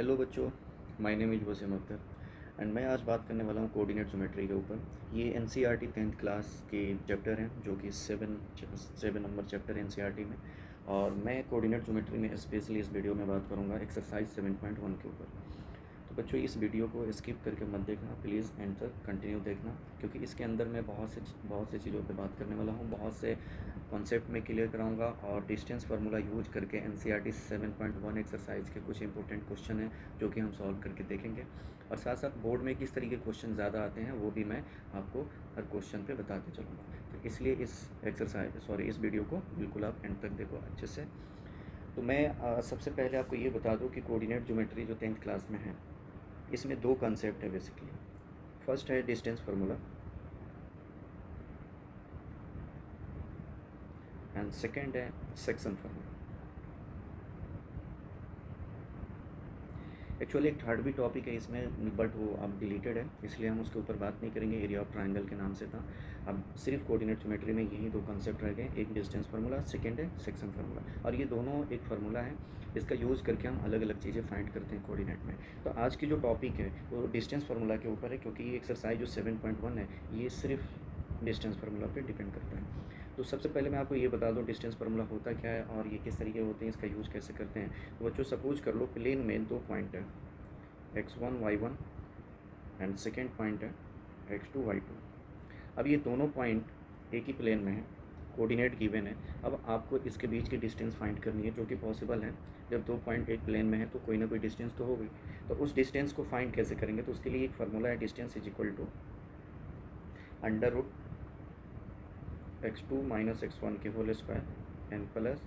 Hello बच्चों, my name is Wasim Akhtar and मैं आज बात करने वाला हूँ कोऑर्डिनेट ज्योमेट्री के ऊपर। ये एनसीईआरटी 10th क्लास के चैप्टर हैं जो कि 7 नंबर चैप्टर है एनसीईआरटी में। और मैं कोऑर्डिनेट ज्योमेट्री में स्पेशली इस वीडियो में बात करूँगा एक्सरसाइज 7.1 के ऊपर। तो बच्चों इस वीडियो को स्किप करके मत देखना, प्लीज़ एंड तक कंटिन्यू देखना, क्योंकि इसके अंदर मैं बहुत से चीज़ों पे बात करने वाला हूँ, बहुत से कॉन्सेप्ट में क्लियर कराऊंगा और डिस्टेंस फार्मूला यूज करके एनसीईआरटी 7.1 एक्सरसाइज के कुछ इंपॉर्टेंट क्वेश्चन हैं जो कि हम सॉल्व करके देखेंगे। और साथ साथ बोर्ड में किस तरीके के क्वेश्चन ज़्यादा आते हैं वो भी मैं आपको हर क्वेश्चन पे बताते चलूँगा। तो इसलिए इस वीडियो को बिल्कुल आप एंड तक देखो अच्छे से। तो मैं सबसे पहले आपको ये बता दूँ कि कोऑर्डिनेट ज्योमेट्री जो 10th क्लास में है इसमें दो कंसेप्ट है बेसिकली। फर्स्ट है डिस्टेंस फार्मूला एंड सेकेंड है सेक्शन फार्मूला। एक्चुअली एक थर्ड भी टॉपिक है इसमें, बट वो अब डिलीटेड है, इसलिए हम उसके ऊपर बात नहीं करेंगे। एरिया ऑफ ट्रायंगल के नाम से था। अब सिर्फ कोऑर्डिनेट ज्योमेट्री में यही दो कंसेप्ट रह गए, एक डिस्टेंस फार्मूला, सेकंड है सेक्शन फार्मूला। और ये दोनों एक फार्मूला है, इसका यूज़ करके हम अलग अलग चीज़ें फाइंड करते हैं कोऑर्डिनेट में। तो आज की जो टॉपिक है वो डिस्टेंस फार्मूला के ऊपर है, क्योंकि ये एक्सरसाइज जो 7.1 है ये सिर्फ डिस्टेंस फार्मूला पे डिपेंड करता है। तो सबसे पहले मैं आपको ये बता दूं डिस्टेंस फार्मूला होता क्या है और ये किस तरीके होते हैं, इसका यूज़ कैसे करते हैं। तो बच्चों सपोज कर लो प्लेन में दो पॉइंट है x1 y1 and second point है x2 y2। अब ये दोनों पॉइंट एक ही प्लेन में है, कोऑर्डिनेट गिवन है। अब आपको इसके बीच की डिस्टेंस फाइंड करनी है, जो कि पॉसिबल है। जब दो पॉइंट एक प्लेन में है तो कोई ना कोई डिस्टेंस तो होगी। तो उस डिस्टेंस को फाइंड कैसे करेंगे, तो उसके लिए एक फार्मूला है, distance is equal to under root x2 minus x1 की whole square and plus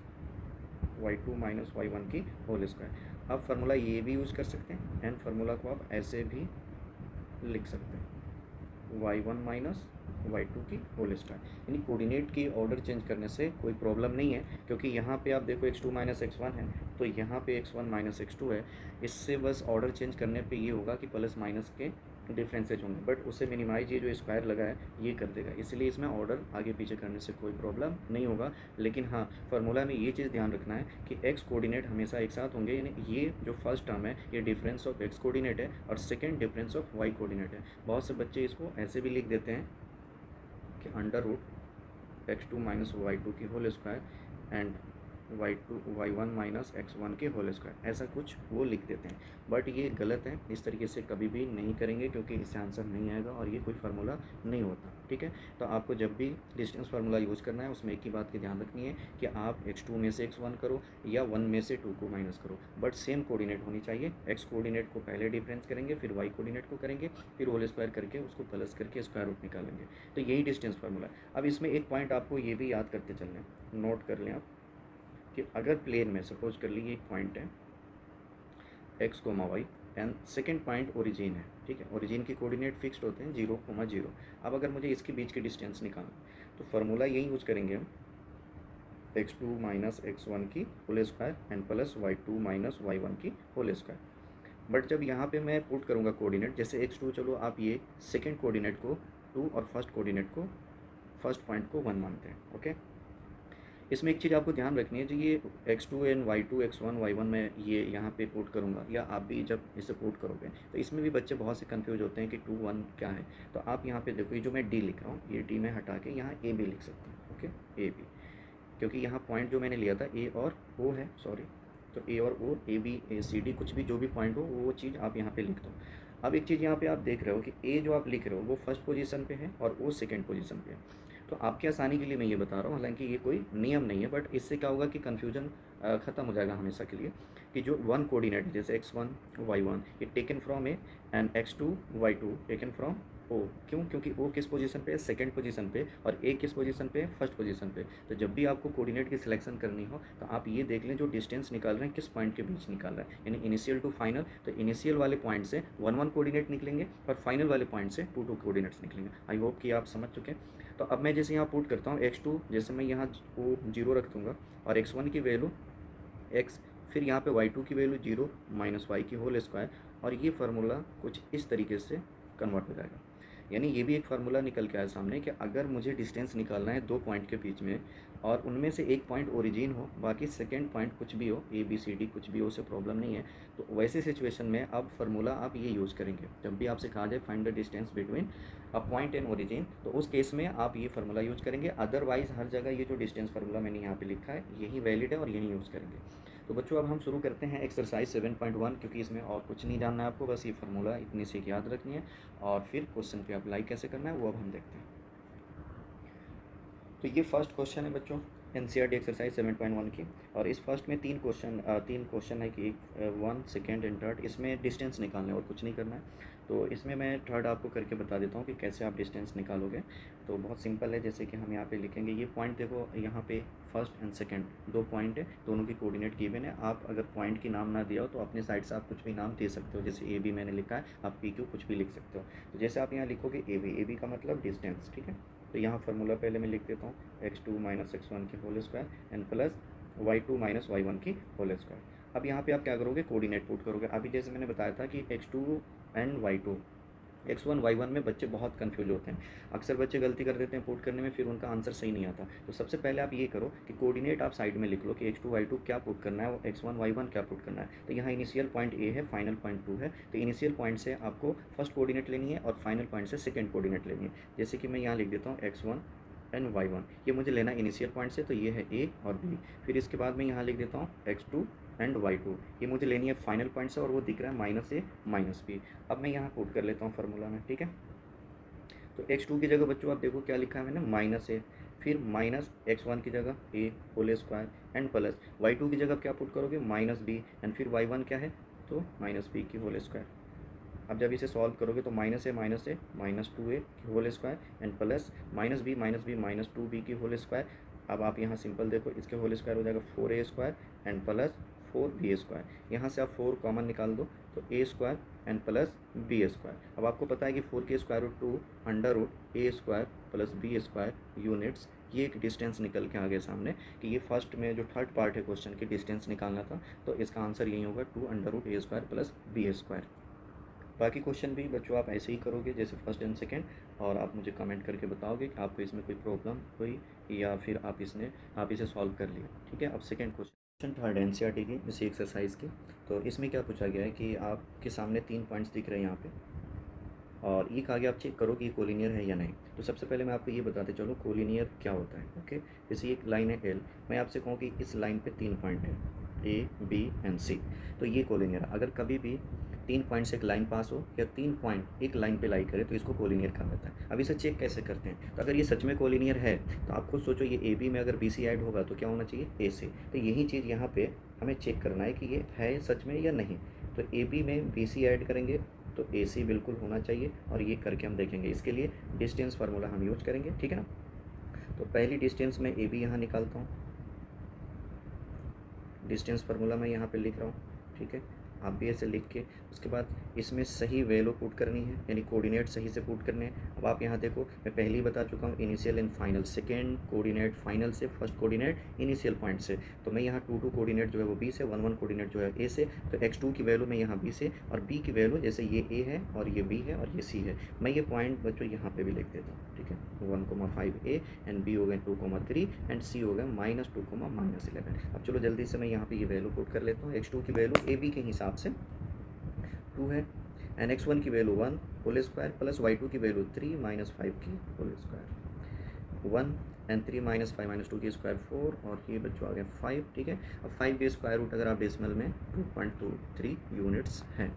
y2 minus y1 की होल स्क्वायर। आप फार्मूला ये भी यूज़ कर सकते हैं एंड फार्मूला को आप ऐसे भी लिख सकते हैं, y1 माइनस y2 की होल स्क्वायर। यानी कोऑर्डिनेट की ऑर्डर चेंज करने से कोई प्रॉब्लम नहीं है, क्योंकि यहाँ पे आप देखो x2 माइनस x1 है तो यहाँ पे x1 माइनस x2 है। इससे बस ऑर्डर चेंज करने पे ये होगा कि प्लस माइनस के डिफरेंसेज होंगे, बट उसे मिनिमाइज ये जो स्क्वायर लगा है ये कर देगा, इसलिए इसमें ऑर्डर आगे पीछे करने से कोई प्रॉब्लम नहीं होगा। लेकिन हाँ, फार्मूला में ये चीज़ ध्यान रखना है कि एक्स कोऑर्डिनेट हमेशा एक साथ होंगे, यानी ये जो फर्स्ट टर्म है ये डिफरेंस ऑफ एक्स कोऑर्डिनेट है और second difference of y coordinate है। बहुत से बच्चे इसको ऐसे भी लिख देते हैं कि under root x2 minus y2 की whole square and y1 minus x1 के होल स्क्वायर, ऐसा कुछ वो लिख देते हैं, बट ये गलत है। इस तरीके से कभी भी नहीं करेंगे, क्योंकि इससे आंसर नहीं आएगा और ये कोई फार्मूला नहीं होता। ठीक है, तो आपको जब भी डिस्टेंस फार्मूला यूज़ करना है उसमें एक ही बात की ध्यान रखनी है कि आप x2 में से x1 करो या 1 में से 2 को माइनस करो, बट सेम कोऑर्डिनेट होनी चाहिए। x कोऑर्डिनेट को पहले डिफरेंस करेंगे, फिर y कोऑर्डिनेट को करेंगे, फिर होल स्क्वायर करके उसको प्लस करके स्क्वायर रूट निकालेंगे। तो यही डिस्टेंस फार्मूला है। अब इसमें एक पॉइंट आपको ये भी याद करते चलना, नोट कर लें आप कि अगर प्लेन में सपोज कर लीजिए एक पॉइंट है x, y and second point origin है। ठीक है, ओरिजिन के कोऑर्डिनेट फिक्स्ड होते हैं 0, 0। अब अगर मुझे इसके बीच की डिस्टेंस निकालना तो फार्मूला यही यूज करेंगे हम, x2 माइनस x1 की whole square and plus y2 minus y1 की होल स्क्वायर। बट जब यहाँ पे मैं पुट करूँगा कोऑर्डिनेट, जैसे x2, चलो आप ये सेकेंड कोऑर्डिनेट को 2 और फर्स्ट कोऑर्डिनेट को, फर्स्ट पॉइंट को 1 मानते हैं। ओके, इसमें एक चीज़ आपको ध्यान रखनी है, जो ये x2 and y2 x1 y1 में ये यहाँ पे पुट करूँगा, या आप भी जब इसे पुट करोगे तो इसमें भी बच्चे बहुत से कंफ्यूज होते हैं कि 2 1 क्या है। तो आप यहाँ पे देखो, ये जो मैं d लिख रहा हूँ, ये d में हटा के यहाँ a भी लिख सकते हैं। ओके, a भी, क्योंकि यहाँ पॉइंट जो मैंने लिया था a और o है, सॉरी, तो a और o, a b a c d, कुछ भी जो भी पॉइंट हो वो चीज़ आप यहाँ पे लिख दो। अब एक चीज़ यहाँ पे आप देख रहे हो कि a जो आप लिख रहे हो वो फर्स्ट पोजीशन पे है और o सेकंड पोजीशन पे है। तो आपके आसानी के लिए मैं ये बता रहा हूँ, हालांकि ये कोई नियम नहीं है, बट इससे क्या होगा कि कन्फ्यूजन ख़त्म हो जाएगा हमेशा के लिए, कि जो वन कोऑर्डिनेट जैसे x1 y1 ये taken from A and x2 y2 taken from O. क्यों? क्योंकि ओ किस पोजीशन पे है, सेकंड पोजीशन पे, और ए किस पोजीशन पे है, फर्स्ट पोजीशन पे। तो जब भी आपको कोऑर्डिनेट की सिलेक्शन करनी हो तो आप ये देख लें जो डिस्टेंस निकाल रहे हैं किस पॉइंट के बीच निकाल रहा है, यानी इनिशियल टू फाइनल। तो इनिशियल वाले पॉइंट से 1 1 कोऑर्डिनेट निकलेंगे और फाइनल वाले पॉइंट से 2 2 कोऑर्डिनेट्स निकलेंगे। आई होप कि आप समझ चुके हैं। तो अब मैं जैसे यहाँ पुट करता हूँ x2, जैसे मैं यहाँ वो 0 रख दूँगा और x1 की वैल्यू x, फिर यहाँ पे y2 की वैल्यू 0 माइनस वाई की होल स्क्वायर, और ये फार्मूला कुछ इस तरीके से कन्वर्ट हो जाएगा। यानी ये भी एक फार्मूला निकल के आया सामने कि अगर मुझे डिस्टेंस निकालना है दो पॉइंट के बीच में और उनमें से एक पॉइंट ओरिजिन हो, बाकी सेकंड पॉइंट कुछ भी हो, ए बी सी डी कुछ भी हो, उससे प्रॉब्लम नहीं है, तो वैसे सिचुएशन में अब फार्मूला आप ये यूज़ करेंगे। जब भी आपसे कहा जाए find the distance between a point and origin, तो उस केस में आप ये फार्मूला यूज़ करेंगे। अदरवाइज़ हर जगह ये जो डिस्टेंस फार्मूला मैंने यहाँ पे लिखा है यही वैलिड है और यही यूज़ करेंगे। तो बच्चों अब हम शुरू करते हैं एक्सरसाइज 7.1, क्योंकि इसमें और कुछ नहीं जानना है आपको, बस ये फार्मूला इतनी सी याद रखनी है और फिर क्वेश्चन पे अप्लाई कैसे करना है वो अब हम देखते हैं। तो ये फर्स्ट क्वेश्चन है बच्चों एनसीईआरटी एक्सरसाइज 7.1 की, और इस फर्स्ट में तीन क्वेश्चन है कि 1 सेकेंड एंड थर्ड, इसमें डिस्टेंस निकालना है और कुछ नहीं करना है। तो इसमें मैं थर्ड आपको करके बता देता हूँ कि कैसे आप डिस्टेंस निकालोगे। तो बहुत सिंपल है, जैसे कि हम यहाँ पे लिखेंगे ये पॉइंट, देखो यहाँ पे फर्स्ट एंड सेकंड दो पॉइंट है, दोनों की कोऑर्डिनेट गिवन है। आप अगर पॉइंट की नाम ना दिया हो तो अपने साइड से आप कुछ भी नाम दे सकते हो, जैसे ए बी मैंने लिखा है, आप पी क्यू कुछ भी लिख सकते हो। तो जैसे आप यहाँ लिखोगे ए बी का मतलब डिस्टेंस, ठीक है। तो यहाँ फार्मूला पहले मैं लिख देता हूँ x2 माइनस x1 की whole square and plus y2 minus y1 की होल स्क्वायर। अब यहाँ पे आप क्या करोगे, कोऑर्डिनेट पुट करोगे। अभी जैसे मैंने बताया था कि x2 and y2, x1 y1 में बच्चे बहुत कंफ्यूज होते हैं, अक्सर बच्चे गलती कर देते हैं पुट करने में, फिर उनका आंसर सही नहीं आता। तो सबसे पहले आप ये करो कि कोऑर्डिनेट आप साइड में लिख लो कि x2 y2 क्या पुट करना है और x1 y1 क्या पुट करना है। तो यहाँ इनिशियल पॉइंट ए है, फाइनल पॉइंट 2 है, तो इनिशियल पॉइंट से आपको फर्स्ट कोऑर्डिनेट लेनी है और फाइनल पॉइंट से सेकेंड कोऑर्डिनेट लेनी है। जैसे कि मैं यहाँ लिख देता हूँ x1 एंड y1, ये मुझे लेना इनिशियल पॉइंट से, तो ये है ए और बी। फिर इसके बाद मैं यहाँ लिख देता हूँ x2 एंड y2, ये मुझे लेनी है फाइनल पॉइंट से और वो दिख रहा है माइनस ए माइनस बी। अब मैं यहाँ पुट कर लेता हूँ फार्मूला में, ठीक है। तो x2 की जगह बच्चों आप देखो क्या लिखा है मैंने, माइनस ए, फिर माइनस x1 की जगह A whole square and plus y2 की जगह क्या पुट करोगे, माइनस बी, एंड फिर y1 क्या है, तो माइनस बी की होल स्क्वायर। अब जब इसे सॉल्व करोगे तो माइनस ए माइनस 2a की whole square and plus minus B minus 2b की होल स्क्वायर। अब आप यहाँ सिंपल देखो, इसके होल स्क्वायर हो जाएगा 4a square and plus 4b square. यहाँ से आप 4 कॉमन निकाल दो तो a square and plus B square. अब आपको पता है कि 4 के square root 2 under root A square plus B square units. ये एक डिस्टेंस निकल के आ गया सामने कि ये फर्स्ट में जो थर्ड पार्ट है क्वेश्चन की डिस्टेंस निकालना था, तो इसका आंसर यही होगा 2 under root A square plus B square. बाकी क्वेश्चन भी बच्चों आप ऐसे ही करोगे जैसे फर्स्ट एंड सेकंड, और आप मुझे कमेंट करके बताओगे कि आपको इसमें कोई प्रॉब्लम हुई या फिर आप इसे सॉल्व कर लिया, ठीक है। अब सेकंड क्वेश्चन थर्ड एनसीईआरटी की इसी एक्सरसाइज की। तो इसमें क्या पूछा गया है कि आपके सामने 3 पॉइंट्स दिख रहे हैं यहाँ पे, और ये कहा गया आप चेक करो कि ये कोलिनियर है या नहीं। तो सबसे पहले मैं आपको ये बताते चलो कोलिनियर क्या होता है, ओके। जैसे एक लाइन है एल, मैं आपसे कहूँ कि इस लाइन पे 3 पॉइंट है ए बी एंड सी, तो ये कोलिनियर। अगर कभी भी 3 पॉइंट से एक लाइन पास हो या 3 पॉइंट एक लाइन पे लाई करे तो इसको कोलिनियर कहा जाता है। अब इसे चेक कैसे करते हैं, तो अगर ये सच में कोलिनियर है तो आप खुद सोचो, ये ए बी में अगर बी सी ऐड होगा तो क्या होना चाहिए, ए सी। तो यही चीज़ यहाँ पे हमें चेक करना है कि ये है सच में या नहीं। तो ए बी में बी सी ऐड करेंगे तो ए सी बिल्कुल होना चाहिए, और ये करके हम देखेंगे। इसके लिए डिस्टेंस फार्मूला हम यूज करेंगे, ठीक है ना। तो पहली डिस्टेंस में ए बी यहाँ निकालता हूँ, डिस्टेंस फार्मूला मैं यहाँ पे लिख रहा हूँ, ठीक है। आप भी ऐसे लिख के उसके बाद इसमें सही वैल्यू पुट करनी है, यानी कोऑर्डिनेट सही से पुट करने हैं। अब आप यहाँ देखो, मैं पहले ही बता चुका हूँ initial and final, second coordinate final से, फर्स्ट कोऑर्डिनेट इनिशियल पॉइंट से। तो मैं यहाँ 2 कोऑर्डिनेट जो है वो बी से, 1 कोऑर्डिनेट जो है ए से। तो x2 की वैल्यू मैं यहाँ बी से, और बी की वैल्यू जैसे ये ए है और ये बी है और ये सी है, मैं ये पॉइंट बच्चों यहाँ पे भी लिख देता हूँ, ठीक है। 1,5a एंड बी हो गए 2,3 एंड सी हो गए -2,-11। अब चलो जल्दी से मैं यहाँ पे ये वैल्यू पुट कर लेता हूँ। x2 की वैल्यू ए बी के हिसाब से 2 है, एंड x1 की value 1 whole square plus y2 की वैल्यू 3 माइनस 5 की whole square, 1 and 3 minus 5 minus 2 की स्क्वायर 4, और ये बच्चों आ गया 5, ठीक है। अब 5 के स्क्वायर रूट अगर आप डेसिमल में 2.23 यूनिट्स हैं।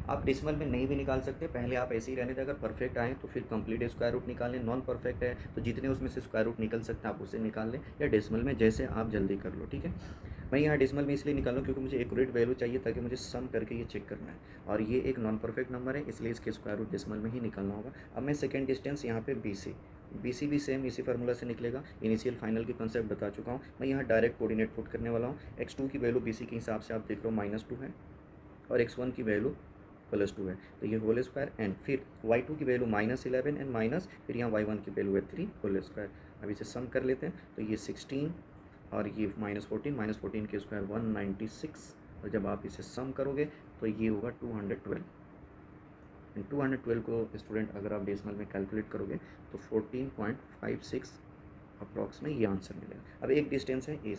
आप डेसिमल में नहीं भी निकाल सकते, पहले आप ऐसे ही रहने दें। अगर परफेक्ट आए तो फिर कंप्लीट स्क्वायर रूट निकाल लें, नॉन परफेक्ट है तो जितने उसमें से स्क्वायर रूट निकल सकते हैं आप उसे निकाल लें, या डेसिमल में, जैसे आप जल्दी कर लो, ठीक है। मैं यहाँ डेसिमल में इसलिए निकाल रहा हूँ क्योंकि मुझे एक्यूरेट वैल्यू चाहिए, ताकि मुझे सम करके ये चेक करना है, और ये एक नॉन परफेक्ट नंबर है इसलिए इसके स्क्वायर रूट डेसिमल में ही निकालना होगा। अब मैं सेकेंड डिस्टेंस यहाँ पे बी सी भी सेम इसी फार्मूला से निकलेगा, इनिशियल फाइनल की कंसेप्ट बता चुका हूँ। मैं यहाँ डायरेक्ट कोऑर्डिनेट पुट करने वाला हूँ। x2 की वैल्यू bc के हिसाब से आप देख रहे हो -2 है, और x1 की वैल्यू +2 है, तो ये होल स्क्वायर, एंड फिर y2 की वैल्यू -11 एंड माइनस, फिर यहाँ y1 की वैल्यू है 3 होल स्क्वायर। अब इसे सम कर लेते हैं, तो ये 16 और ये -14 के स्क्वायर 196, और जब आप इसे सम करोगे तो ये होगा 212, एंड 212 को स्टूडेंट अगर आप डेसिमल में कैलकुलेट करोगे तो 14.56 अप्रॉक्स में ये आंसर मिलेगा। अब एक डिस्टेंस है ए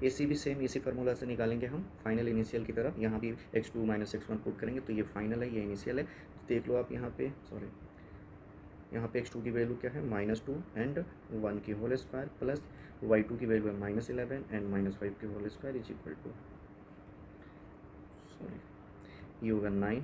सी भी सेम इसी फार्मूला से निकालेंगे हम फाइनल इनिशियल की तरह। यहाँ भी x2 माइनस x1 पुट करेंगे तो ये फाइनल है, ये इनिशियल है। तो देख लो आप यहाँ पे, सॉरी यहाँ पे x2 की वैल्यू क्या है -2 एंड 1 की होल स्क्वायर प्लस y2 की वैल्यू है -11 एंड -5 की whole square is equal to, sorry ये होगा 9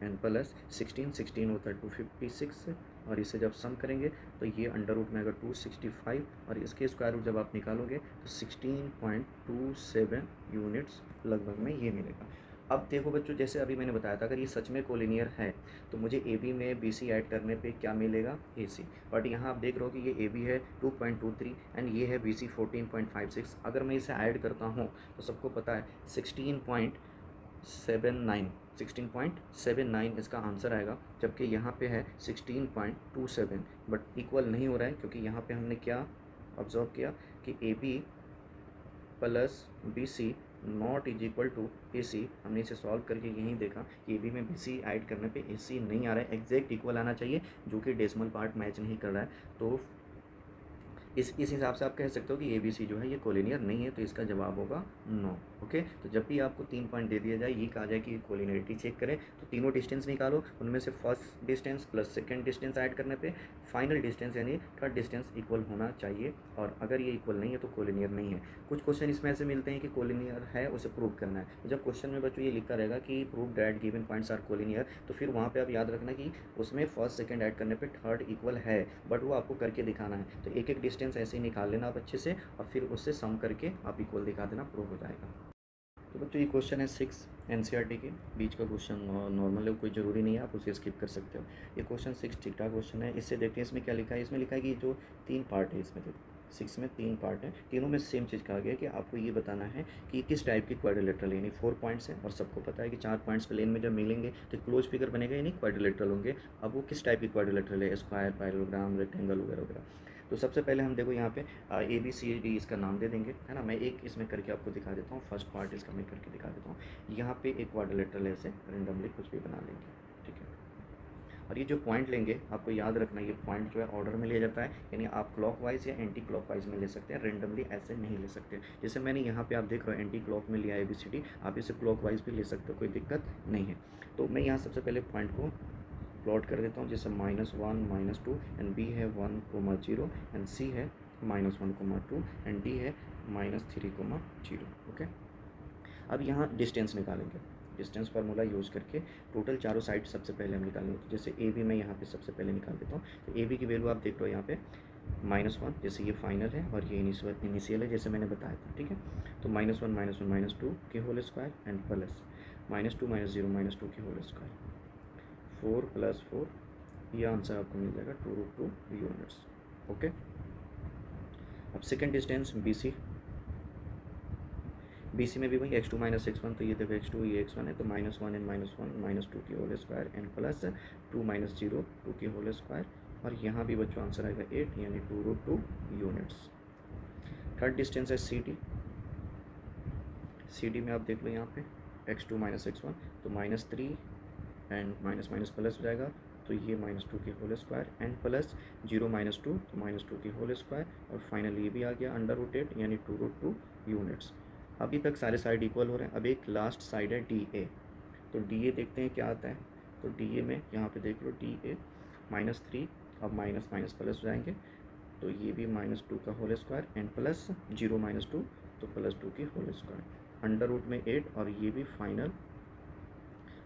एंड प्लस 16 होता है 256 और इसे जब सम करेंगे तो ये अंडर रूट में आएगा 265 और इसके स्क्वायर रूट जब आप निकालोगे तो 16.27 यूनिट्स लगभग में ये मिलेगा। अब देखो बच्चों, जैसे अभी मैंने बताया था, अगर ये सच में कोलिनियर है तो मुझे ए बी में बी सी ऐड करने पे क्या मिलेगा, ए सी। बट यहाँ आप देख रहे हो कि ये ए बी है 2.23 एंड ये है बी सी 14.56। अगर मैं इसे ऐड करता हूँ तो सबको पता है 16.79 इसका आंसर आएगा, जबकि यहाँ पे है 16.27 बट इक्वल नहीं हो रहा है क्योंकि यहाँ पे हमने क्या ऑब्जर्व किया कि A B plus B C not is equal to A C. हमने इसे सॉल्व करके यही देखा कि ए बी में बी सी ऐड करने पे ए सी नहीं आ रहा है, एग्जैक्ट इक्वल आना चाहिए जो कि डेसिमल पार्ट मैच नहीं कर रहा है। तो इस हिसाब से आप कह सकते हो कि ए बी सी जो है ये कोलिनियर नहीं है, तो इसका जवाब होगा नो। ओके, तो जब भी आपको 3 पॉइंट दे दिया जाए, ये कहा जाए कि कोलिनियरिटी चेक करें तो तीनों डिस्टेंस निकालो, उनमें से first distance plus second distance add करने पे फाइनल डिस्टेंस यानी थर्ड डिस्टेंस इक्वल होना चाहिए, और अगर ये इक्वल नहीं है तो कोलिनियर नहीं है। कुछ क्वेश्चन इसमें ऐसे मिलते हैं कि कोलिनियर है, उसे प्रूव करना है। तो जब क्वेश्चन में बच्चों ये लिखा रहेगा कि prove that given points are collinear, तो फिर वहाँ पे आप याद रखना कि उसमें फर्स्ट सेकंड ऐड करने पे थर्ड इक्वल है, बट वो आपको करके दिखाना है। तो एक एक डिस्टेंस ऐसे ही निकाल लेना आप अच्छे से और फिर उससे सम करके आप इक्वल दिखा देना, प्रूव हो जाएगा। तो बच्चों ये क्वेश्चन है 6 एनसीईआरटी के बीच का क्वेश्चन, नॉर्मल है, कोई ज़रूरी नहीं है, आप उसे स्किप कर सकते हो। ये क्वेश्चन 6 ठीक ठाक क्वेश्चन है। इससे देखते हैं इसमें क्या लिखा है। इसमें लिखा है कि जो 3 पार्ट है, इसमें देखो 6 में 3 पार्ट है, तीनों में सेम चीज़ कहा गया कि आपको ये बताना है कि किस टाइप की क्वाड्रिलेटरल, यानी 4 पॉइंट्स हैं और सबको पता है कि 4 पॉइंट्स प्लेन में जब मिलेंगे तो क्लोज फिगर बनेगा यानी क्वाड्रिलेटरल होंगे। अब वो किस टाइप की क्वाड्रिलेटरल है, स्क्वायर, पैरेललोग्राम, रेक्टेंगल वगैरह वगैरह। तो सबसे पहले हम देखो यहाँ पे ए बी सी डी इसका नाम दे देंगे, है ना। मैं एक इसमें करके आपको दिखा देता हूँ, फर्स्ट पार्ट इसका मैं करके दिखा देता हूँ। यहाँ पे एक क्वाड्रिलेटरल ऐसे रेंडमली कुछ भी बना लेंगे, ठीक है। और ये जो पॉइंट लेंगे आपको याद रखना, ये पॉइंट जो है ऑर्डर में लिया जाता है, यानी आप क्लॉकवाइज या एंटी क्लॉकवाइज में ले सकते हैं, रेंडमली ऐसे नहीं ले सकते। जैसे मैंने यहाँ पे आप देख रहे हो एंटी क्लॉक में लिया ABCD, आप इसे क्लॉकवाइज भी ले सकते हो, कोई दिक्कत नहीं है। तो मैं यहाँ सबसे पहले पॉइंट को प्लॉट कर देता हूँ, जैसे -1 -2 एंड B है 1,0 एंड C है -1,2 एंड D है -3,0। ओके, अब यहाँ डिस्टेंस निकालेंगे, डिस्टेंस फार्मूला यूज़ करके टोटल चारों साइड सबसे पहले हम निकालेंगे। तो जैसे ए बी मैं यहाँ पे सबसे पहले निकाल देता हूँ। तो ए बी की वैल्यू आप देख लो यहाँ पे -1, जैसे ये फाइनल है और ये इनिशियल है जैसे मैंने बताया था, ठीक है। तो -1 -2 की होल स्क्वायर एंड प्लस -2 -0 -2 की होल स्क्वायर, 4 + 4, ये आंसर आपको मिल जाएगा 2√2 यूनिट्स। ओके, अब सेकेंड डिस्टेंस बी सी में भी वही x2 - x1, तो ये देखो x2 ये x1 है, तो -1 एंड -1 -2 की होल स्क्वायर एंड प्लस 2 - 0 2 की होल स्क्वायर, और यहाँ भी बच्चों आंसर आएगा 8 यानी 2√2 यूनिट्स। थर्ड डिस्टेंस है सी डी में आप देख लो यहाँ पे x2 - x1, तो -3 एंड माइनस प्लस हो जाएगा, तो ये -2 की होल स्क्वायर एंड प्लस 0 - 2 तो -2 की होल स्क्वायर, और फाइनली ये भी आ गया √8 यानी 2√2 यूनिट्स। अभी तक सारे साइड इक्वल हो रहे हैं। अब एक लास्ट साइड है DA, तो DA देखते हैं क्या आता है। तो DA में यहाँ पे देख लो DA -3, अब माइनस प्लस हो जाएंगे, तो ये भी -2 का होल स्क्वायर एंड प्लस 0 - 2 तो +2 की होल स्क्वायर, √ में 8, और ये भी फाइनल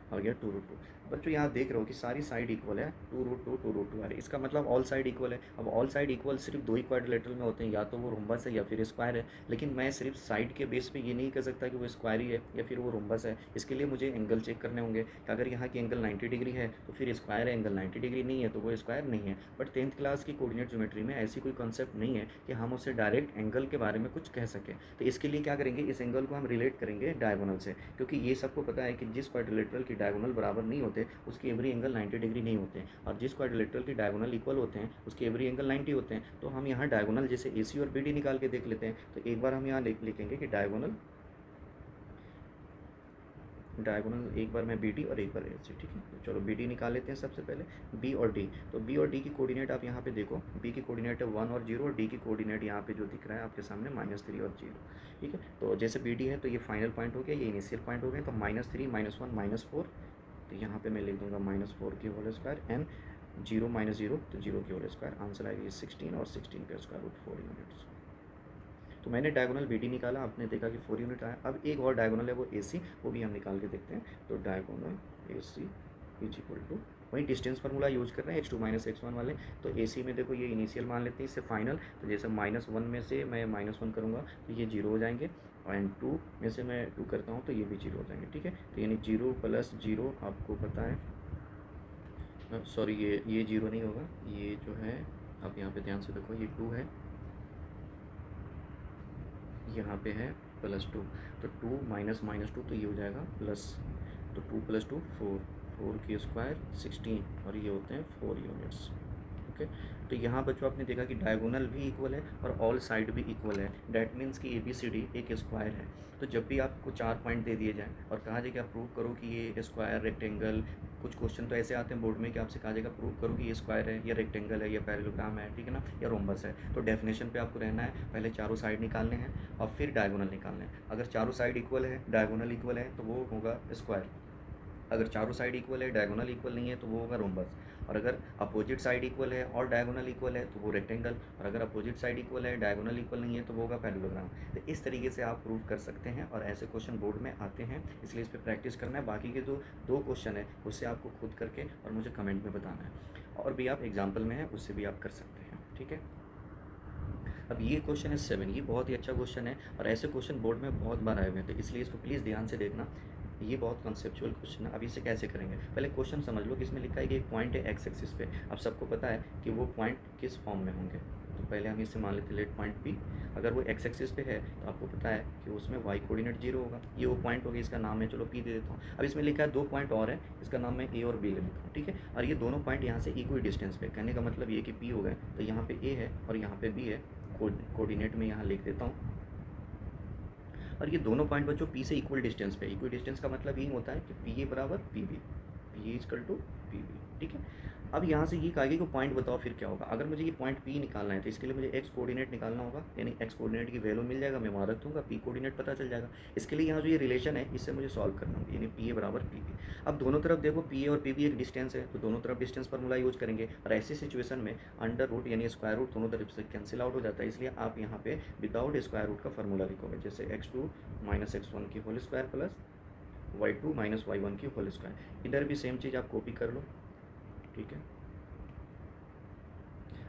आ गया 2√2। बच्चों यहाँ देख रहे हो कि सारी साइड इक्वल है, 2√2 आ रही है, इसका मतलब ऑल साइड इक्वल है। अब ऑल साइड इक्वल सिर्फ 2 ही क्वाड्रिलेटरल में होते हैं, या तो वो रोम्बस है या फिर स्क्वायर है, लेकिन मैं सिर्फ साइड के बेस पे ये नहीं कह सकता कि वो स्क्वायर ही है या फिर वो रोम्बस है। इसके लिए मुझे एंगल चेक करने होंगे कि अगर यहाँ की एंगल 90 डिग्री है तो फिर स्क्वायर है, एंगल 90 डिग्री नहीं है तो वो स्क्वायर नहीं है। बट 10th क्लास की कोऑर्डिनेट ज्योमेट्री में ऐसी कोई कॉन्सेप्ट नहीं है कि हम उससे डायरेक्ट एंगल के बारे में कुछ कह सकें। तो इसके लिए क्या करेंगे, इस एंगल को हम रिलेट करेंगे डायगोनल से, क्योंकि ये सबको पता है कि जिस क्वाड्रिलेटरल की डायगोनल बराबर नहीं होते उसकी एवरी एंगल 90 डिग्री नहीं होते हैं, और जिस क्वाड्रिलेटरल की डायगोनल इक्वल होते हैं उसके एवरी एंगल 90 होते हैं। तो हम यहाँ डायगोनल जैसे AC और BD निकाल के देख लेते हैं। तो एक बार हम यहाँ लिखेंगे कि डायगोनल डायगोनल एक बार मैं बी डी और एक बार ए सी, ठीक है। तो चलो बी डी निकाल लेते हैं सबसे पहले, बी और डी। तो बी और डी की कोऑर्डिनेट आप यहाँ पे देखो, बी की कोऑर्डिनेट है 1 और 0 और डी की कोऑर्डिनेट यहाँ पे जो दिख रहा है आपके सामने -3 और 0, ठीक है। तो जैसे बी डी है तो ये फाइनल पॉइंट हो गया, ये इनिशियल पॉइंट हो गए, तो -3 -1 -4, तो यहाँ पे मैं लिख दूँगा -4 की होल स्क्वायर एंड 0 -0 तो 0 की होल स्क्वायर, आंसर आएगी 16 और 16 का स्क्वायर रूट 4 यूनिट्स। तो मैंने डायगोनल बी डी निकाला, आपने देखा कि 4 यूनिट आया। अब एक और डायगोनल है वो ए सी, वो भी हम निकाल के देखते हैं। तो diagonal A C is equal to, वही डिस्टेंस फार्मूला यूज़ कर रहे हैं x2 - x1 वाले। तो ए सी में देखो ये इनिशियल मान लेते हैं, इससे फाइनल, तो जैसे -1 में से मैं -1 करूँगा तो ये 0 हो जाएंगे, एंड 2 में से मैं 2 करता हूँ तो ये भी 0 हो जाएंगे, ठीक है। तो यानी 0 + 0 आपको पता है, सॉरी ये 0 नहीं होगा, ये जो है आप यहाँ पे ध्यान से देखो, ये 2 है, यहाँ पे है +2, तो 2 - -2 तो ये हो जाएगा प्लस, तो 2 + 2 4, 4 की स्क्वायर 16 और ये होते हैं 4 यूनिट्स, ओके। तो यहाँ बच्चों आपने देखा कि डायगोनल भी इक्वल है और ऑल साइड भी इक्वल है, डैट मीन्स कि ABCD एक स्क्वायर है। तो जब भी आपको 4 पॉइंट दे दिए जाएँ और कहा जाए कि आप प्रूव करो कि ये स्क्वायर, रेक्टेंगल, कुछ क्वेश्चन तो ऐसे आते हैं बोर्ड में कि आपसे कहा जाएगा प्रूव करो कि ये स्क्वायर है, या रेक्टेंगल है, या पैरेललोग्राम है, ठीक है ना, या रोम्बस है। तो डेफिनेशन पे आपको रहना है, पहले चारों साइड निकालने हैं और फिर डायगोनल निकालने हैं। अगर चारों साइड इक्वल है, डायगोनल इक्वल है, तो वो होगा स्क्वायर। अगर चारों साइड इक्वल है, डायगोनल इक्वल नहीं है, तो वो होगा रोम्बस। और अगर अपोजिट साइड इक्वल है और डायगोनल इक्वल है तो वो रेक्टेंगल, और अगर अपोजिट साइड इक्वल है, डायगोनल इक्वल नहीं है, तो वो होगा पैरेललोग्राम। तो इस तरीके से आप प्रूव कर सकते हैं और ऐसे क्वेश्चन बोर्ड में आते हैं, इसलिए इस पर प्रैक्टिस करना है। बाकी के जो 2 क्वेश्चन है उससे आपको खुद करके और मुझे कमेंट में बताना है, और भी आप एग्जाम्पल में है उससे भी आप कर सकते हैं, ठीक है। अब ये क्वेश्चन है 7, ये बहुत ही अच्छा क्वेश्चन है और ऐसे क्वेश्चन बोर्ड में बहुत बार आए हुए हैं, तो इसलिए इसको प्लीज़ ध्यान से देखना। ये बहुत कॉन्सेप्चुअल क्वेश्चन है। अब इसे कैसे करेंगे, पहले क्वेश्चन समझ लो कि इसमें लिखा है कि एक पॉइंट है एक्स एक्सिस पे। अब सबको पता है कि वो पॉइंट किस फॉर्म में होंगे, तो पहले हम इसे मान लेते हैं लेट पॉइंट पी। अगर वो एक्स एक्सिस पे है तो आपको पता है कि उसमें वाई कोऑर्डिनेट 0 होगा, ये वो पॉइंट होगा, इसका नाम है, चलो पी दे देता हूँ। अब इसमें लिखा है 2 पॉइंट और है, इसका नाम मैं ए और बी ले लेता हूँ, ठीक है। और ये दोनों पॉइंट यहाँ से इक्वल डिस्टेंस पे, कहने का मतलब ये कि पी हो गए, तो यहाँ पे ए है और यहाँ पे बी है, कोऑर्डिनेट में यहाँ लिख देता हूँ। और ये दोनों पॉइंट बच्चों पी से इक्वल डिस्टेंस पे, इक्वल डिस्टेंस का मतलब यही होता है कि पी ए बराबर P B, P A equal to P B, ठीक है। अब यहाँ से ये कहा गया कि पॉइंट बताओ फिर क्या होगा। अगर मुझे ये पॉइंट पी निकालना है तो इसके लिए मुझे एक्स कोऑर्डिनेट निकालना होगा, यानी एक्स कोऑर्डिनेट की वैल्यू मिल जाएगा, मैं वहाँ रख दूँगा, पी कोऑर्डिनेट पता चल जाएगा। इसके लिए यहाँ जो ये रिलेशन है इससे मुझे सॉल्व करना होगा, यानी पी ए बराबर पी बी। अब दोनों तरफ देखो पी ए और पी बी एक डिस्टेंस है, तो दोनों तरफ डिस्टेंस फार्मूला यूज़ करेंगे, और ऐसी सिचुएशन में अंडर रूट यानी स्क्वायर रूट दोनों तरफ से कैंसिल आउट हो जाता है, इसलिए आप यहाँ पे विदाउट स्क्वायर रूट का फार्मूला लिखोगे, जैसे x2 - x1 की whole square plus y2 - y1 की होल स्क्वायर। इधर भी सेम चीज़ आप कॉपी कर लो, ठीक है।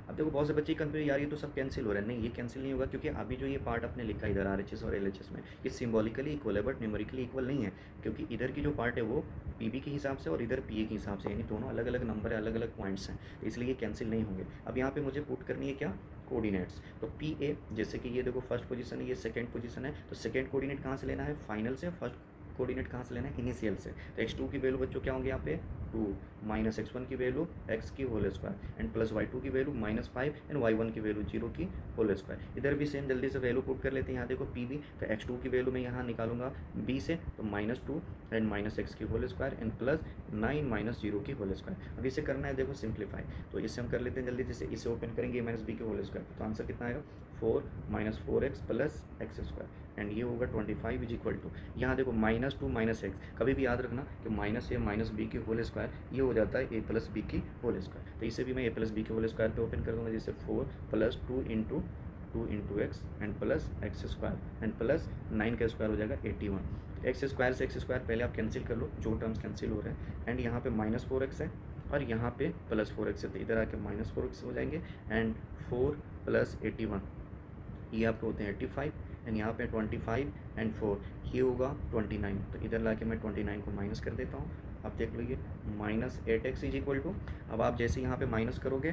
अब देखो बहुत से बच्चे कंफ्यूज, यार ये तो सब कैंसिल हो रहा है, नहीं ये कैंसिल नहीं होगा, क्योंकि अभी जो ये पार्ट आपने लिखा इधर RHS और LHS में, ये सिंबॉलिकली इक्वल है बट न्यूमेरिकली इक्वल नहीं है, क्योंकि इधर की जो पार्ट है वो PB के हिसाब से और इधर PA के हिसाब से, यानी दोनों अलग अलग नंबर है, अलग अलग पॉइंट्स हैं, तो इसलिए ये कैंसिल नहीं होंगे। अब यहाँ पे मुझे पुट करनी है क्या, कोऑर्डिनेट्स। तो PA जैसे कि ये देखो फर्स्ट पोजीशन है, ये सेकंड पोजीशन है, तो सेकंड कोऑर्डिनेट कहाँ से लेना है, फाइनल से, फर्स्ट कोऑर्डिनेट कहाँ से लेना है, इनिशियल से। तो x2 की वैल्यू बच्चों क्या होंगे यहाँ पे 2 - x1 की वैल्यू x की whole square and plus y2 की वैल्यू -5 एंड y1 की वैल्यू 0 की होल स्क्वायर। इधर भी सेम जल्दी से वैल्यू पुट कर लेते हैं। यहाँ देखो PB, तो x2 की वैल्यू मैं यहाँ निकालूंगा b से, तो -2 एंड -x की होल स्क्वायर एंड प्लस 9 - 0 की होल स्क्वायर। अब इसे करना है देखो सिंप्लीफाई, तो इसे हम कर लेते हैं जल्दी, जैसे इसे ओपन करेंगे -b की होल स्क्वायर, तो आंसर कितना आएगा 4 - 4x plus x square and ये होगा 25 इज इक्वल टू, यहाँ देखो -2 - x, कभी भी याद रखना कि -a - b की होल स्क्वायर ये हो जाता है a + b की होल स्क्वायर। तो इसे भी मैं a + b की होल स्क्वायर पे ओपन कर दूँगा, जैसे 4 + 2 × x and plus x square and plus 9 का स्क्वायर हो जाएगा 81। एक्स स्क्वायर से x स्क्वायर पहले आप कैंसिल कर लो, जो टर्म्स कैंसिल हो रहे हैं, एंड यहाँ पे -4x है और यहाँ पे +4x है, तो इधर आके -4x हो जाएंगे एंड 4 + 81 ये आपके होते हैं 85 एंड यहाँ पे 25 एंड 4 ये होगा 29, तो इधर लाके मैं 29 को माइनस कर देता हूँ। अब देख लो ये -8x इज इक्वल टू, अब आप जैसे यहाँ पे माइनस करोगे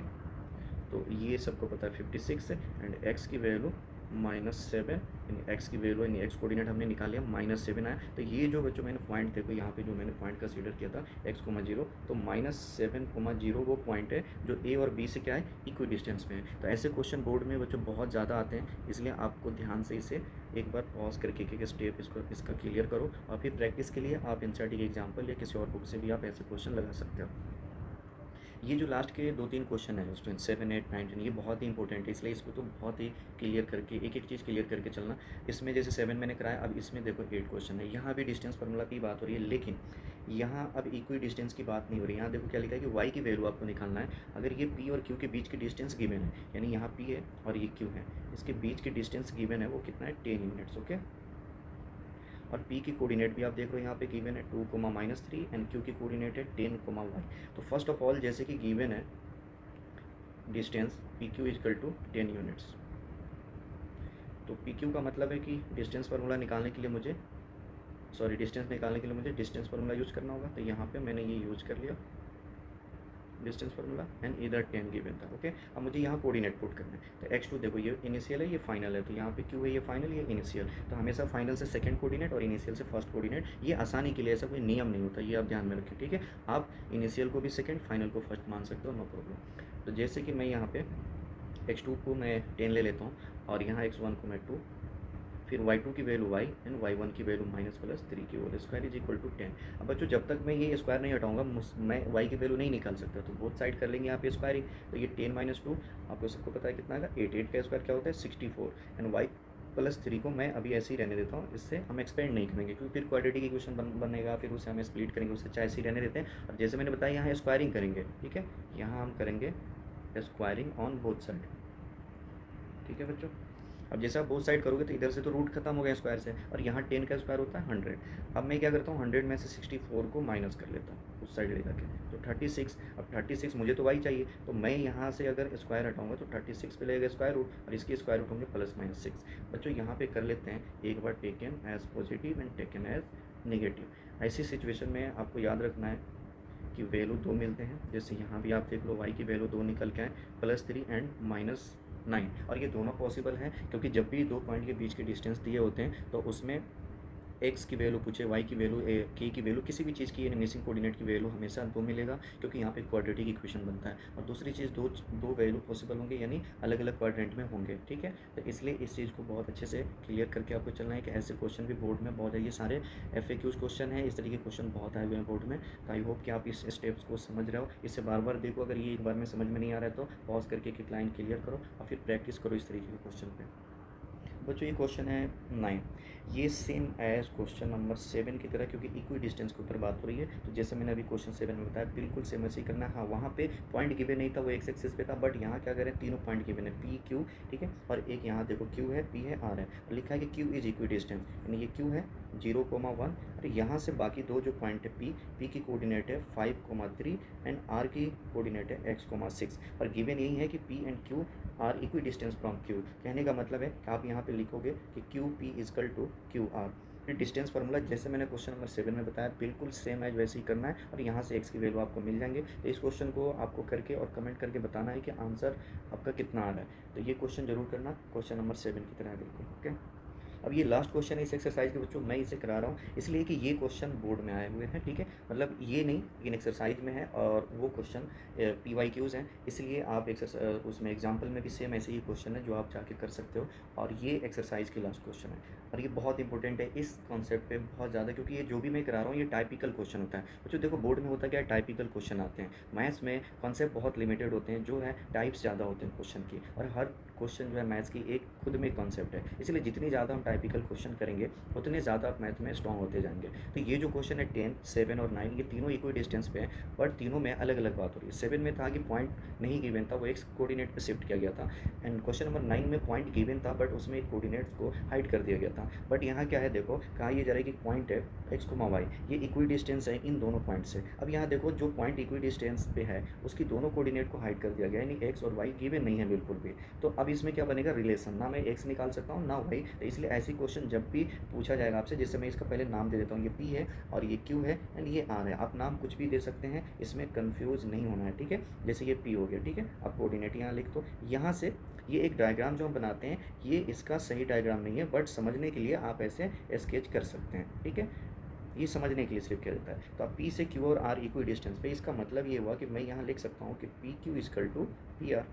तो ये सबको पता है 56 है एंड x की वैल्यू -7, यानी एक्स की वैल्यू यानी एक्स कोऑर्डिनेट हमने निकाल लिया, -7 आया। तो ये जो बच्चों मैंने पॉइंट देखो यहाँ पे जो मैंने पॉइंट कंसीडर किया था x,0, तो -7,0 वो पॉइंट है जो ए और बी से क्या है, इक्वी डिस्टेंस में है। तो ऐसे क्वेश्चन बोर्ड में बच्चों बहुत ज़्यादा आते हैं, इसलिए आपको ध्यान से इसे एक बार पॉज करके एक स्टेप इसका क्लियर करो, और फिर प्रैक्टिस के लिए आप एनसीईआरटी के एग्जाम्पल या किसी और बुक से भी आप ऐसे क्वेश्चन लगा सकते हो। ये जो लास्ट के 2-3 क्वेश्चन है स्टूडेंट 7, 8, 9, 10, ये बहुत ही इंपॉर्टेंट है, इसलिए इसको तो बहुत ही क्लियर करके एक एक चीज़ क्लियर करके चलना। इसमें जैसे 7 मैंने कराया, अब इसमें देखो 8 क्वेश्चन है, यहाँ भी डिस्टेंस फार्मूला की बात हो रही है, लेकिन यहाँ अब इक्वी डिस्टेंस की बात नहीं हो रही। यहाँ देखो क्या लिखा है कि y की वैल्यू आपको निकालना है। अगर ये p और q के बीच की डिस्टेंस गिवन है, यानी यहाँ p है और ये q है, इसके बीच की डिस्टेंस गिवन है, वो कितना है, 10 यूनिट्स। ओके, और p की कोऑर्डिनेट भी आप देख रहे हो यहाँ पे गिवन है 2,-3 एंड q की कोऑर्डिनेट है 10,y। तो फर्स्ट ऑफ ऑल जैसे कि गिवन है distance P Q is equal to 10 units, तो पी क्यू का मतलब है कि डिस्टेंस फार्मूला निकालने के लिए मुझे डिस्टेंस निकालने के लिए मुझे डिस्टेंस फार्मूला यूज़ करना होगा। तो यहाँ पे मैंने ये यूज़ कर लिया डिस्टेंस फार्मूला एंड इधर 10 गिवन था। ओके, अब मुझे यहाँ कोऑर्डिनेट पुट करना है। तो x2 देखो ये इनिशियल है, ये फाइनल है, तो यहाँ पे q है, ये फाइनल, ये इनिशियल। तो हमेशा फाइनल से सेकंड कोऑर्डिनेट और इनिशियल से फर्स्ट कोऑर्डिनेट, ये आसानी के लिए, ऐसा कोई नियम नहीं होता, ये आप ध्यान में रखिए। ठीक है, आप इनिशियल को भी सेकंड, फाइनल को फर्स्ट मान सकते हो, नो प्रॉब्लम। तो जैसे कि मैं यहाँ पे x2 को मैं 10 ले लेता हूँ और यहाँ x1 को मैं 2, फिर y2 की वैल्यू y एंड y1 की वैल्यू -+3 की whole square is equal to 10। अब बच्चों जब तक मैं ये स्क्वायर नहीं हटाऊंगा मैं y की वैल्यू नहीं निकाल सकता, तो बोथ साइड कर लेंगे यहाँ पे स्क्वायरिंग। तो ये 10 - 2 आपको सबको पता है कितना आएगा, 8 का स्क्वायर क्या होता है 64, एंड y+3 को मैं अभी ऐसे ही रहने देता हूँ, इससे हम एक्सपेंड नहीं करेंगे क्योंकि फिर क्वाड्रेटिक इक्वेशन बनेगा, फिर उसे हम स्प्लिट करेंगे, उससे चाहे ऐसे ही रहने देते हैं। और जैसे मैंने बताया यहाँ स्क्वायरिंग करेंगे, ठीक है, यहाँ हम करेंगे स्क्वायरिंग ऑन बोथ साइड। ठीक है बच्चों, अब जैसे आप बोथ साइड करोगे तो इधर से तो रूट खत्म हो गया स्क्वायर से, और यहाँ 10 का स्क्वायर होता है 100। अब मैं क्या करता हूँ 100 में से 64 को माइनस कर लेता हूँ उस साइड ले जाके, तो 36। अब 36 मुझे तो y चाहिए, तो मैं यहाँ से अगर स्क्वायर हटाऊंगा तो 36 पे लगेगा स्क्वायर रूट, और इसकी स्क्वायर रूट होंगे +-6। बच्चों यहाँ पे कर लेते हैं, एक बार taken as positive and taken as negative. ऐसी सिचुएशन में आपको याद रखना है कि वैल्यू 2 मिलते हैं, जैसे यहाँ भी आप देख लो y की वैल्यू 2 निकल के आए, +3 एंड -9, और ये दोनों पॉसिबल हैं क्योंकि जब भी दो पॉइंट के बीच के डिस्टेंस दिए होते हैं तो उसमें x की वैल्यू पूछे, y की वैल्यू, k की वैल्यू, किसी भी चीज़ की मिसिंग कोऑर्डिनेट की वैल्यू हमेशा 2 मिलेगा, क्योंकि यहाँ पे क्वाड्रेटिक इक्वेशन बनता है। और दूसरी चीज़ दो वैल्यू पॉसिबल होंगे, यानी अलग अलग क्वाड्रेंट में होंगे। ठीक है, तो इसलिए इस चीज़ को बहुत अच्छे से क्लियर करके आपको चलना है कि ऐसे क्वेश्चन भी बोर्ड में बहुत है। ये सारे FAQs क्वेश्चन है, इस तरीके के क्वेश्चन बहुत आए हुए हैं बोर्ड में। तो आई होप कि आप इस स्टेप्स को समझ रहे हो, इसे बार बार देखो, अगर ये एक बार में समझ में नहीं आ रहा है तो पॉज करके एक लाइन क्लियर करो और फिर प्रैक्टिस करो इस तरीके के क्वेश्चन पे। बच्चों ये क्वेश्चन है 9, ये सेम एज क्वेश्चन नंबर 7 की तरह, क्योंकि इक्वी डिस्टेंस के ऊपर बात हो रही है। तो जैसे मैंने अभी क्वेश्चन 7 में बताया बिल्कुल सेम ऐसे ही करना है। हाँ, वहाँ पे पॉइंट गिवन नहीं था, वो एक्स एक्सिस पे था, बट यहाँ क्या करें, तीनों पॉइंट गिवन है पी क्यू, ठीक है, और एक यहाँ देखो क्यू है, पी है, आर है, और लिखा है कि क्यू इज इक्वी डिस्टेंस, यानी ये क्यू है 0,1, और यहाँ से बाकी दो जो पॉइंट है पी की कोऑर्डिनेट है 5,3 एंड आर की कोऑर्डिनेट है x,6, और गिवन यही है कि P and Q R equi distance from Q. कहने का मतलब है कि आप यहाँ पे लिखोगे कि Q P is equal to Q R. फिर डिस्टेंस फार्मूला जैसे मैंने क्वेश्चन नंबर 7 में बताया बिल्कुल सेम एज वैसे ही करना है, और यहाँ से x की वैल्यू आपको मिल जाएंगे। तो इस क्वेश्चन को आपको करके और कमेंट करके बताना है कि आंसर आपका कितना आ रहा है। तो ये क्वेश्चन जरूर करना, क्वेश्चन नंबर 7 की तरह है बिल्कुल। ओके, अब ये लास्ट क्वेश्चन है इस एक्सरसाइज के बच्चों, मैं इसे करा रहा हूँ इसलिए कि ये क्वेश्चन बोर्ड में आए हुए हैं। ठीक है, मतलब ये नहीं, लेकिन एक्सरसाइज में है, और वो क्वेश्चन PYQs हैं, इसलिए आप उसमें एग्जाम्पल में भी सेम ऐसे ही क्वेश्चन है जो आप जाके कर सकते हो। और ये एक्सरसाइज की लास्ट क्वेश्चन है, और ये बहुत इंपॉर्टेंट है इस कॉन्सेप्ट पे बहुत ज़्यादा, क्योंकि ये जो भी मैं करा रहा हूँ ये टाइपिकल क्वेश्चन होता है। बच्चों देखो बोर्ड में होता क्या है, टाइपिकल क्वेश्चन आते हैं। मैथ्स में कॉन्सेप्ट बहुत लिमिटेड होते हैं, जो है टाइप्स ज़्यादा होते हैं क्वेश्चन की, और हर क्वेश्चन जो है मैथ्स की एक खुद में कॉन्सेप्ट है, इसलिए जितनी ज़्यादा हम टाइपिकल क्वेश्चन करेंगे उतने ज़्यादा आप मैथ में स्ट्रॉन्ग होते जाएंगे। तो ये जो क्वेश्चन है 10, 7 और 9, ये तीनों इक्वल डिस्टेंस पे हैं, बट तीनों में अलग अलग बात हो रही है। 7 में था कि पॉइंट नहीं गिवन था, वो एक्स कोऑर्डिनेट पे शिफ्ट किया गया था, एंड क्वेश्चन नंबर 9 में पॉइंट गिवन था, बट उसमें एक कोऑर्डिनेट्स को हाइड कर दिया गया था। बट यहाँ क्या है, देखो कहा ये जा रहा है कि पॉइंट है x,y, ये इक्वी डिस्टेंस है इन दोनों पॉइंट से। अब यहाँ देखो जो पॉइंट इक्वी डिस्टेंस पे है उसकी दोनों कोऑर्डिनेट को हाइड कर दिया गया, यानी x और y गिवन नहीं है बिल्कुल भी। तो अब इसमें क्या बनेगा, रिलेशन, ना मैं x निकाल सकता हूँ ना y, तो इसलिए ऐसी क्वेश्चन जब भी पूछा जाएगा आपसे, जैसे मैं इसका पहले नाम दे देता हूँ, ये P है और ये Q है एंड ये R है, आप नाम कुछ भी दे सकते हैं, इसमें कन्फ्यूज़ नहीं होना है, ठीक है। जैसे ये P हो गया, ठीक है, आप कोऑर्डिनेट यहाँ लिख दो। यहाँ से ये एक डायग्राम जो हम बनाते हैं ये इसका सही डायग्राम नहीं है, बट समझने के लिए आप ऐसे स्केच कर सकते हैं, ठीक है। ये समझने के लिए सिर्फ किया जाता है। तो आप P से Q और R इक्वी डिस्टेंस पे, इसका मतलब ये हुआ कि मैं यहाँ लिख सकता हूँ कि PQ इजकल टू PR,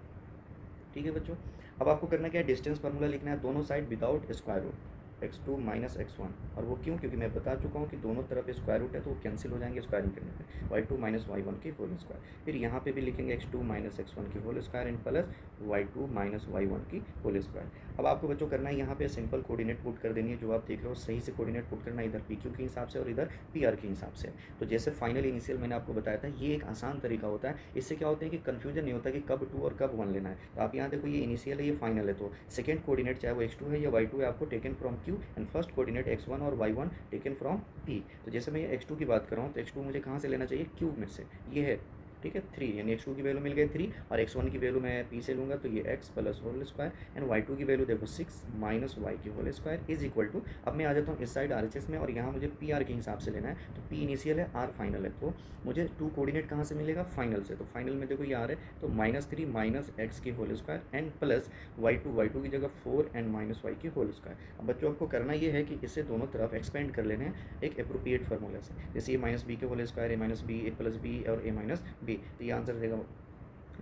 ठीक है बच्चों। अब आपको करना क्या है, डिस्टेंस फार्मूला लिखना है दोनों side without square root, x2 minus x1। और वो क्यों, क्योंकि मैं बता चुका हूँ कि दोनों तरफ स्क्वायर रूट है तो वो कैंसिल हो जाएंगे स्क्वायरिंग करने पे, y2 माइनस y1 की होल स्क्वायर। फिर यहाँ पे भी लिखेंगे x2 माइनस x1 की whole square and plus y2 minus y1 की होल स्क्वायर। अब आपको बच्चों करना है यहाँ पे सिंपल कोऑर्डिनेट पुट कर देनी है, जो आप देख रहे हो सही से कोऑर्डिनेट पुट करना है, इधर PQ के हिसाब से और इधर PR के हिसाब से। तो जैसे फाइनल इनिशियल मैंने आपको बताया था, ये एक आसान तरीका होता है, इससे क्या होता है कि कन्फ्यूजन नहीं होता कि कब 2 और कब 1 लेना है। तो आप यहाँ देखो ये इनिशियल है, ये फाइनल है, तो सेकंड कोऑर्डिनेट चाहे वो x2 है या y2 है, आपको taken from Q and first coordinate x1 और y1 टेकन फ्रॉम P। तो जैसे मैं x2 की बात कर रहा हूँ, तो x2 मुझे कहाँ से लेना चाहिए, Q में से, ये है, ठीक है 3, यानी x2 की वैल्यू मिल गई 3 और x1 की वैल्यू मैं P से लूँगा तो ये x plus whole square and y2 की वैल्यू देखो 6 माइनस y की whole square is equal to, अब मैं आ जाता हूँ इस साइड RHS में और यहाँ मुझे PR के हिसाब से लेना है। तो P इनिशियल है, R फाइनल है, तो मुझे 2 कोऑर्डिनेट कहाँ से मिलेगा, फाइनल से। तो फाइनल में देखो ये R है तो -3 माइनस x की whole square and plus y2 की जगह 4 एंड माइनस y की होल स्क्वायर। अब बच्चों आपको करना ये है कि इसे दोनों तरफ एक्सपेंड कर लेने हैं एक अप्रोप्रिएट फार्मूला से, जैसे a माइनस बी के whole square, a minus B, a plus B और a माइनस बी। तो ये आंसर देगा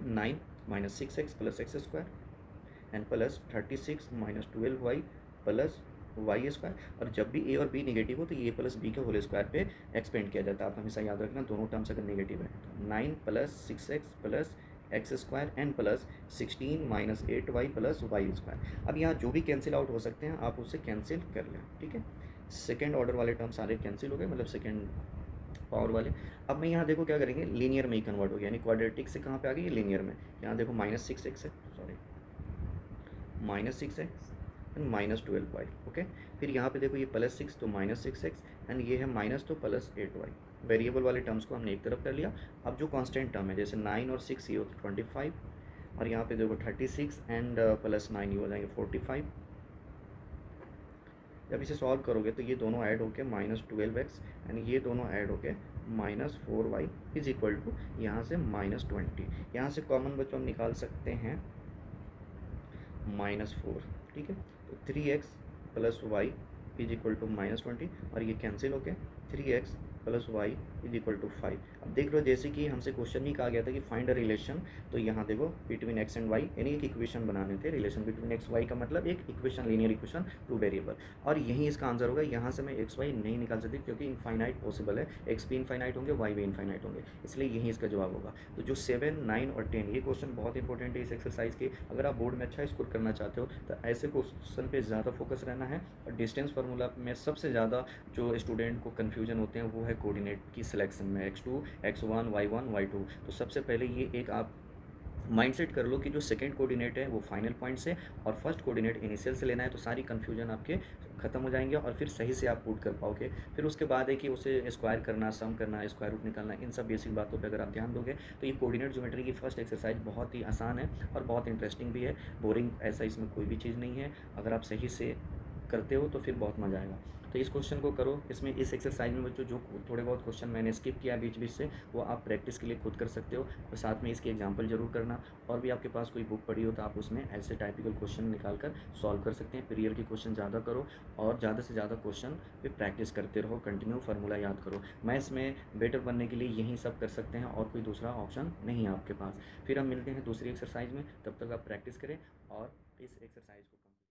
9 minus 6x plus x square and plus 36 minus 12y plus y square. और जब भी a और b निगेटिव हो तो ये प्लस बी के होल स्क्वायर पे एक्सपेंड किया जाता है, आप हमेशा याद रखना दोनों टर्म्स अगर निगेटिव है। तो 9 plus 6x plus x square and plus 16 minus 8y plus y square. अब यहाँ जो भी कैंसिल आउट हो सकते हैं आप उसे कैंसिल कर लें, ठीक है। सेकेंड ऑर्डर वाले टर्म सारे कैंसिल हो गए, मतलब सेकेंड पावर वाले। अब मैं यहाँ देखो क्या करेंगे, लीनियर में ही कन्वर्ट हो गया, यानी क्वाड्रेटिक से कहाँ पे आ गई, ये लीनियर में। यहाँ देखो -6x है, sorry -6x and -12y, okay. फिर यहाँ पे देखो ये +6 तो -6x एंड ये है माइनस तो +8y। वेरिएबल वाले टर्म्स को हमने एक तरफ कर लिया। अब जो कांस्टेंट टर्म है जैसे 9 और 6 ये हो तो 25 और यहाँ पे देखो 36 एंड +9 ये हो जाएंगे 45। जब इसे सॉल्व करोगे तो ये दोनों ऐड होके -12x एंड ये दोनों ऐड होके -4y इज इक्वल टू यहाँ से -20। यहाँ से कॉमन बच्चों हम निकाल सकते हैं -4, ठीक है। तो 3x plus y is equal to -20 और ये कैंसिल होके 3x plus y is equal to 5। अब देख लो जैसे कि हमसे क्वेश्चन में कहा गया था कि फाइंड अ रिलेशन, तो यहाँ देखो बिटवीन एक्स एंड वाई, यानी एक इक्वेशन बनाने थे। रिलेशन बिटवीन एक्स वाई का मतलब एक इक्वेशन, लीनियर इक्वेशन, 2 वेरिएबल, और यही इसका आंसर होगा। यहाँ से मैं एक्स वाई नहीं निकाल सकती क्योंकि इनफाइनाइट पॉसिबल है, एक्स भी इनफाइनाइट होंगे, वाई भी इनफाइनाइट होंगे, इसलिए यही इसका जवाब होगा। तो जो 7, 9 और 10 ये क्वेश्चन बहुत इंपॉर्टेंट है इस एक्सरसाइज के। अगर आप बोर्ड में अच्छा स्कोर करना चाहते हो तो ऐसे क्वेश्चन पे ज़्यादा फोकस रहना है। और डिस्टेंस फार्मूला में सबसे ज़्यादा जो स्टूडेंट को कन्फ्यूजन होते हैं वो है कोऑर्डिनेट की सिलेक्शन में, x2, x1, y1, y2। तो सबसे पहले ये एक आप माइंडसेट कर लो कि जो सेकंड कोऑर्डिनेट है वो फाइनल पॉइंट से और फर्स्ट कोऑर्डिनेट इनिशियल से लेना है, तो सारी कन्फ्यूजन आपके खत्म हो जाएंगे और फिर सही से आप पुट कर पाओगे। फिर उसके बाद है कि उसे स्क्वायर करना, सम करना, स्क्वायर रूट निकालना, इन सब बेसिक बातों पे अगर आप ध्यान दोगे तो ये कोऑर्डिनेट ज्योमेट्री की फर्स्ट एक्सरसाइज बहुत ही आसान है और बहुत इंटरेस्टिंग भी है। बोरिंग ऐसा इसमें कोई भी चीज़ नहीं है, अगर आप सही से करते हो तो फिर बहुत मज़ा आएगा। तो इस क्वेश्चन को करो। इसमें इस एक्सरसाइज में बच्चों जो थोड़े बहुत क्वेश्चन मैंने स्किप किया बीच बीच से वो आप प्रैक्टिस के लिए खुद कर सकते हो, और साथ में इसके एग्जांपल जरूर करना। और भी आपके पास कोई बुक पड़ी हो तो आप उसमें ऐसे टाइपिकल क्वेश्चन निकाल कर सॉल्व कर सकते हैं। प्रीवियस के क्वेश्चन ज़्यादा करो और ज़्यादा से ज़्यादा क्वेश्चन पे प्रैक्टिस करते रहो, कंटिन्यू फार्मूला याद करो। मैथ्स में बेटर बनने के लिए यही सब कर सकते हैं और कोई दूसरा ऑप्शन नहीं है आपके पास। फिर हम मिलते हैं दूसरी एक्सरसाइज में, तब तक आप प्रैक्टिस करें और इस एक्सरसाइज को